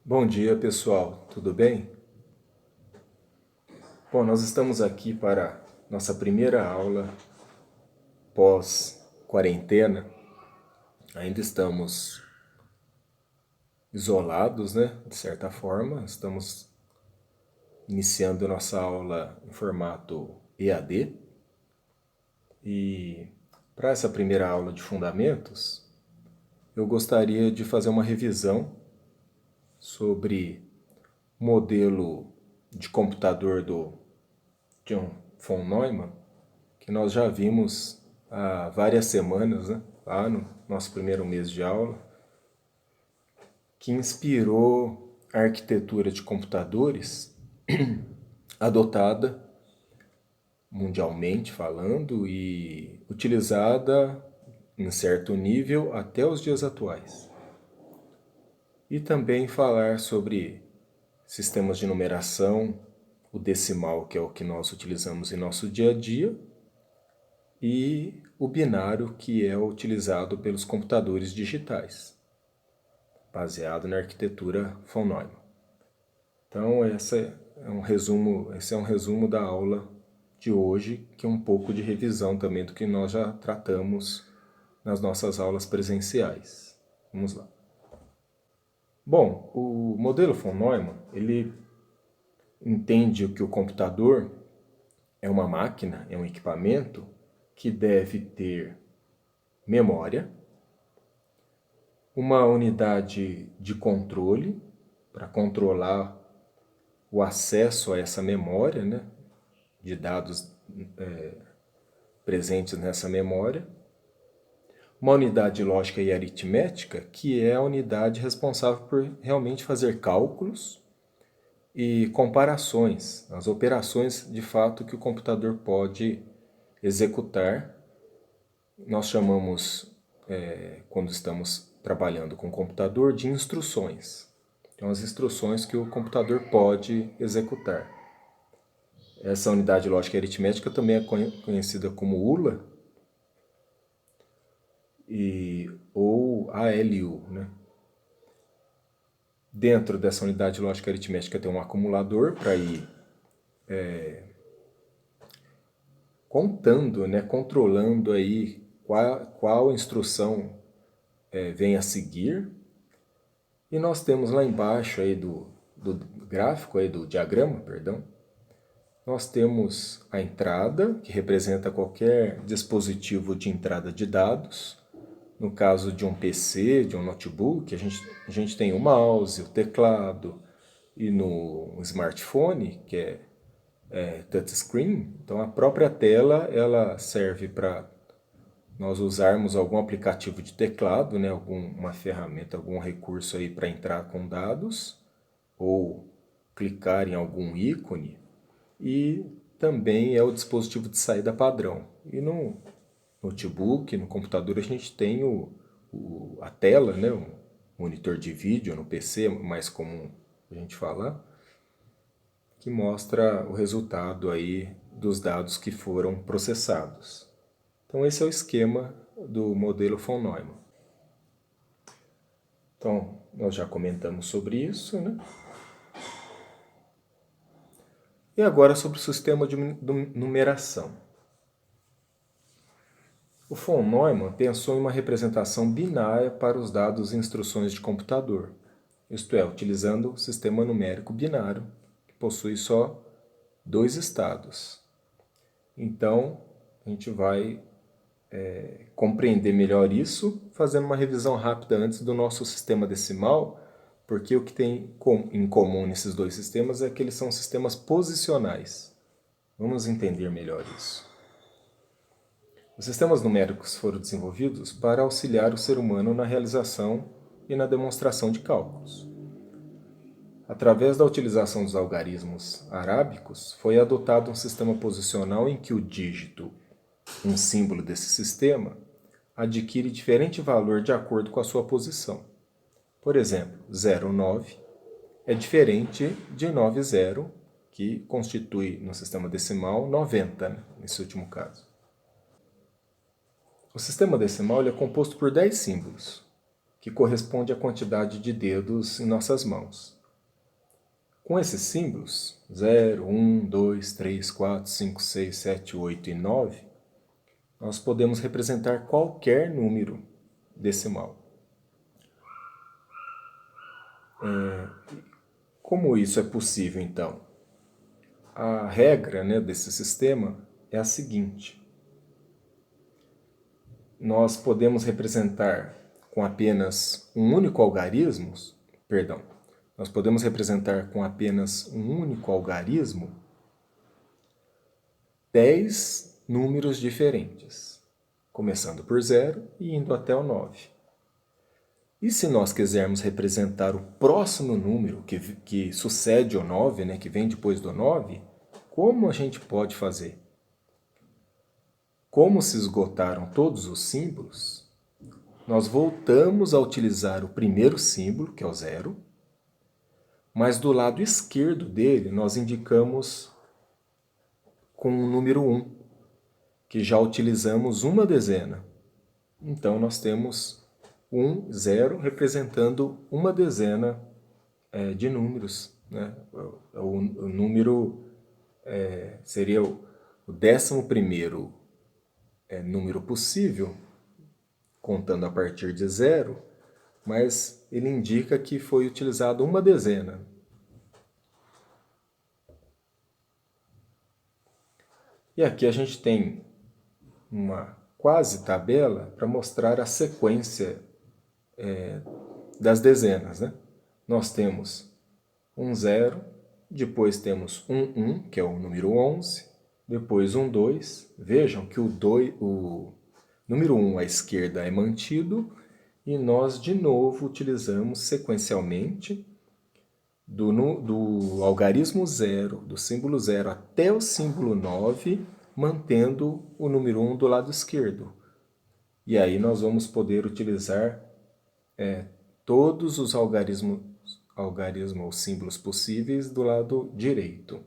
Bom dia, pessoal. Tudo bem? Bom, nós estamos aqui para nossa primeira aula pós-quarentena. Ainda estamos isolados, né? De certa forma. Estamos iniciando nossa aula em formato EAD. E para essa primeira aula de fundamentos, eu gostaria de fazer uma revisão sobre o modelo de computador do John von Neumann, que nós já vimos há várias semanas, né, lá no nosso primeiro mês de aula, que inspirou a arquitetura de computadores adotada mundialmente falando e utilizada em certo nível até os dias atuais. E também falar sobre sistemas de numeração, o decimal, que é o que nós utilizamos em nosso dia a dia, e o binário, que é utilizado pelos computadores digitais, baseado na arquitetura von Neumann. Então, esse é um resumo da aula de hoje, que é um pouco de revisão também do que nós já tratamos nas nossas aulas presenciais. Vamos lá. Bom, o modelo von Neumann, ele entende que o computador é uma máquina, é um equipamento que deve ter memória, uma unidade de controle para controlar o acesso a essa memória, né, de dados presentes nessa memória, uma unidade lógica e aritmética, que é a unidade responsável por realmente fazer cálculos e comparações, as operações de fato que o computador pode executar. Nós chamamos, quando estamos trabalhando com o computador, de instruções. Então, as instruções que o computador pode executar. Essa unidade lógica e aritmética também é conhecida como ULA ou ALU, né? Dentro dessa unidade lógica e aritmética tem um acumulador para ir contando, né, controlando aí qual instrução vem a seguir. E nós temos lá embaixo aí do gráfico, aí do diagrama, perdão, nós temos a entrada, que representa qualquer dispositivo de entrada de dados. No caso de um PC, de um notebook, a gente tem o mouse, o teclado, e no smartphone, que é touchscreen, então a própria tela ela serve para nós usarmos algum aplicativo de teclado, né, alguma ferramenta, algum recurso aí para entrar com dados, ou clicar em algum ícone, e também é o dispositivo de saída padrão. E no notebook, no computador, a gente tem a tela, né, o monitor de vídeo, no PC é mais comum a gente falar, que mostra o resultado aí dos dados que foram processados. Então esse é o esquema do modelo von Neumann. Então, nós já comentamos sobre isso, né? E agora sobre o sistema de numeração. O von Neumann pensou em uma representação binária para os dados e instruções de computador, isto é, utilizando o sistema numérico binário, que possui só dois estados. Então, a gente vai compreender melhor isso fazendo uma revisão rápida antes do nosso sistema decimal, porque o que tem em comum nesses dois sistemas é que eles são sistemas posicionais. Vamos entender melhor isso. Os sistemas numéricos foram desenvolvidos para auxiliar o ser humano na realização e na demonstração de cálculos. Através da utilização dos algarismos arábicos, foi adotado um sistema posicional em que o dígito, um símbolo desse sistema, adquire diferente valor de acordo com a sua posição. Por exemplo, 09 é diferente de 90, que constitui no sistema decimal 90, né, nesse último caso. O sistema decimal é composto por 10 símbolos, que corresponde à quantidade de dedos em nossas mãos. Com esses símbolos, 0, 1, 2, 3, 4, 5, 6, 7, 8 e 9, nós podemos representar qualquer número decimal. Como isso é possível, então? A regra, desse sistema é a seguinte. Nós podemos representar com apenas um único algarismo, nós podemos representar com apenas um único algarismo 10 números diferentes, começando por 0 e indo até o 9. E se nós quisermos representar o próximo número que sucede ao 9, que vem depois do 9, como a gente pode fazer? Como se esgotaram todos os símbolos, nós voltamos a utilizar o primeiro símbolo, que é o 0, mas do lado esquerdo dele nós indicamos com o número 1, que já utilizamos uma dezena. Então nós temos 1, 0, representando uma dezena de números. O número seria o 11º número possível, contando a partir de 0, mas ele indica que foi utilizado uma dezena. E aqui a gente tem uma quase tabela para mostrar a sequência das dezenas. Nós temos um 0, depois temos um 1, que é o número 11, depois um 2. Vejam que o número 1 à esquerda é mantido e nós de novo utilizamos sequencialmente do algarismo 0, do símbolo 0 até o símbolo 9, mantendo o número 1 do lado esquerdo. E aí nós vamos poder utilizar todos os algarismos ou símbolos possíveis do lado direito.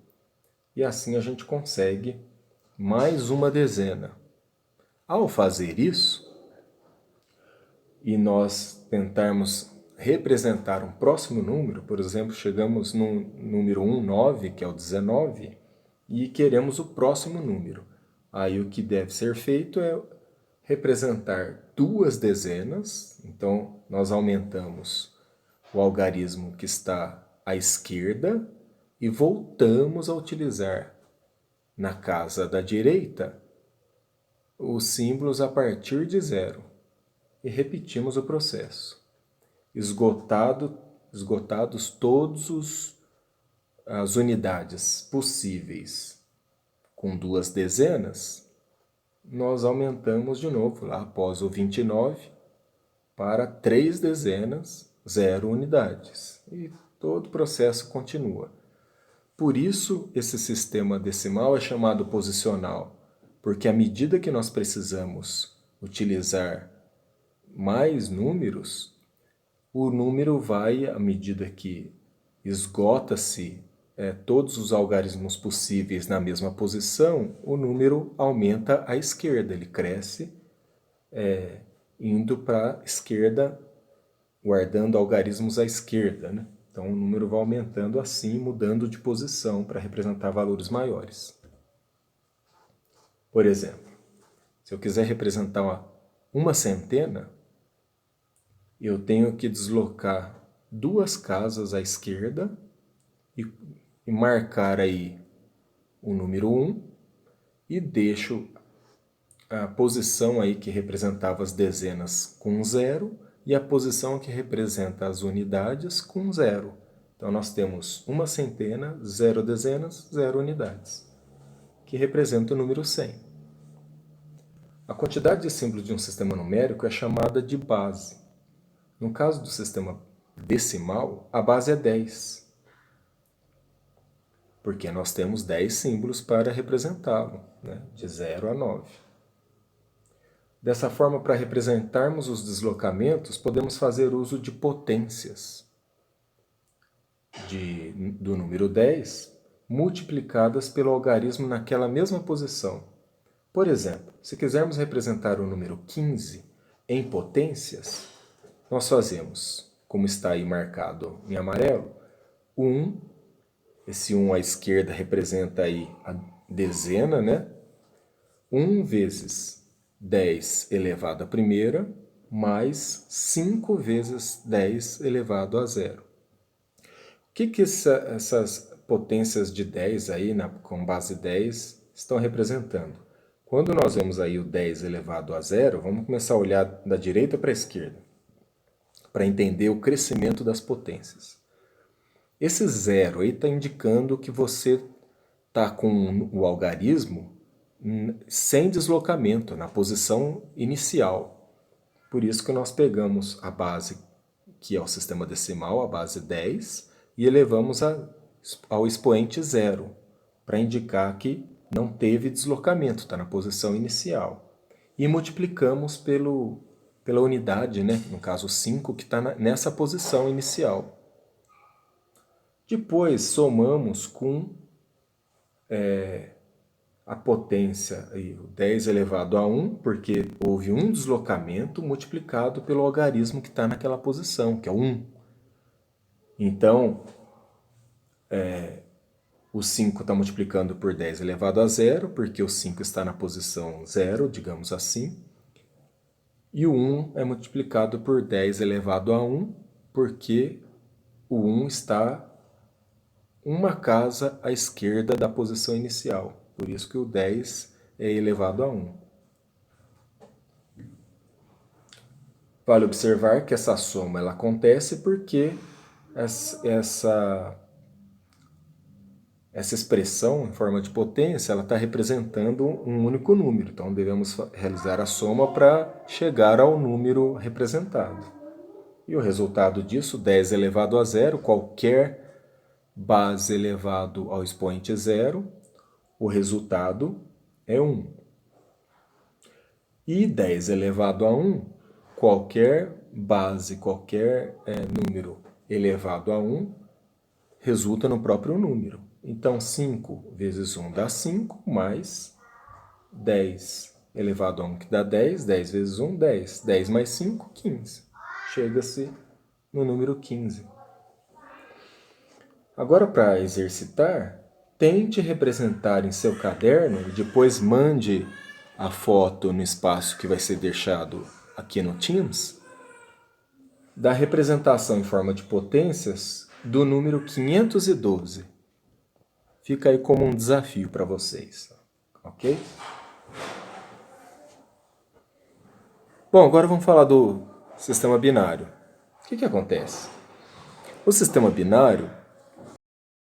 E assim a gente consegue mais uma dezena. Ao fazer isso, e nós tentarmos representar um próximo número, por exemplo, chegamos no número 9, que é o 19, e queremos o próximo número. Aí o que deve ser feito é representar duas dezenas, então nós aumentamos o algarismo que está à esquerda e voltamos a utilizar na casa da direita os símbolos a partir de 0 e repetimos o processo. Esgotados todos as unidades possíveis com duas dezenas, nós aumentamos de novo lá após o 29 para 3 dezenas, 0 unidades. E todo o processo continua. Por isso, esse sistema decimal é chamado posicional, porque à medida que nós precisamos utilizar mais números, o número vai, à medida que esgota-se todos os algarismos possíveis na mesma posição, o número aumenta à esquerda, ele cresce indo para a esquerda, guardando algarismos à esquerda. Então o número vai aumentando assim, mudando de posição para representar valores maiores. Por exemplo, se eu quiser representar uma centena, eu tenho que deslocar duas casas à esquerda e marcar aí o número 1 e deixo a posição aí que representava as dezenas com 0 e a posição que representa as unidades com 0. Então nós temos uma centena, 0 dezenas, 0 unidades, que representa o número 100. A quantidade de símbolos de um sistema numérico é chamada de base. No caso do sistema decimal, a base é 10, porque nós temos 10 símbolos para representá-lo, de 0 a 9. Dessa forma, para representarmos os deslocamentos, podemos fazer uso de potências do número 10 multiplicadas pelo algarismo naquela mesma posição. Por exemplo, se quisermos representar o número 15 em potências, nós fazemos, como está aí marcado em amarelo, o 1, esse 1 à esquerda representa aí a dezena, né? 1 vezes 10 elevado à primeira, mais 5 vezes 10 elevado a zero. O que essas potências de 10 aí, com base 10, estão representando? Quando nós vemos aí o 10 elevado a zero, vamos começar a olhar da direita para a esquerda, para entender o crescimento das potências. Esse zero aí está indicando que você está com o algarismo sem deslocamento, na posição inicial. Por isso que nós pegamos a base, que é o sistema decimal, a base 10, e elevamos ao expoente zero, para indicar que não teve deslocamento, está na posição inicial. E multiplicamos pela unidade, né? No caso 5, que está nessa posição inicial. Depois somamos com a potência, o 10 elevado a 1, porque houve um deslocamento multiplicado pelo algarismo que está naquela posição, que é 1. Então, o 5 está multiplicando por 10 elevado a 0, porque o 5 está na posição 0, digamos assim. E o 1 é multiplicado por 10 elevado a 1, porque o 1 está uma casa à esquerda da posição inicial. Por isso que o 10 é elevado a 1. Vale observar que essa soma ela acontece porque essa expressão em forma de potência ela está representando um único número. Então devemos realizar a soma para chegar ao número representado. E o resultado disso, 10 elevado a 0, qualquer base elevado ao expoente zero, o resultado é 1. E 10 elevado a 1, qualquer base, qualquer número elevado a 1, resulta no próprio número. Então, 5 vezes 1 dá 5, mais 10 elevado a 1, que dá 10. 10 vezes 1, 10. 10 mais 5, 15. Chega-se no número 15. Agora, para exercitar, tente representar em seu caderno e depois mande a foto no espaço que vai ser deixado aqui no Teams, da representação em forma de potências do número 512. Fica aí como um desafio para vocês, ok? Bom, agora vamos falar do sistema binário. O que acontece? O sistema binário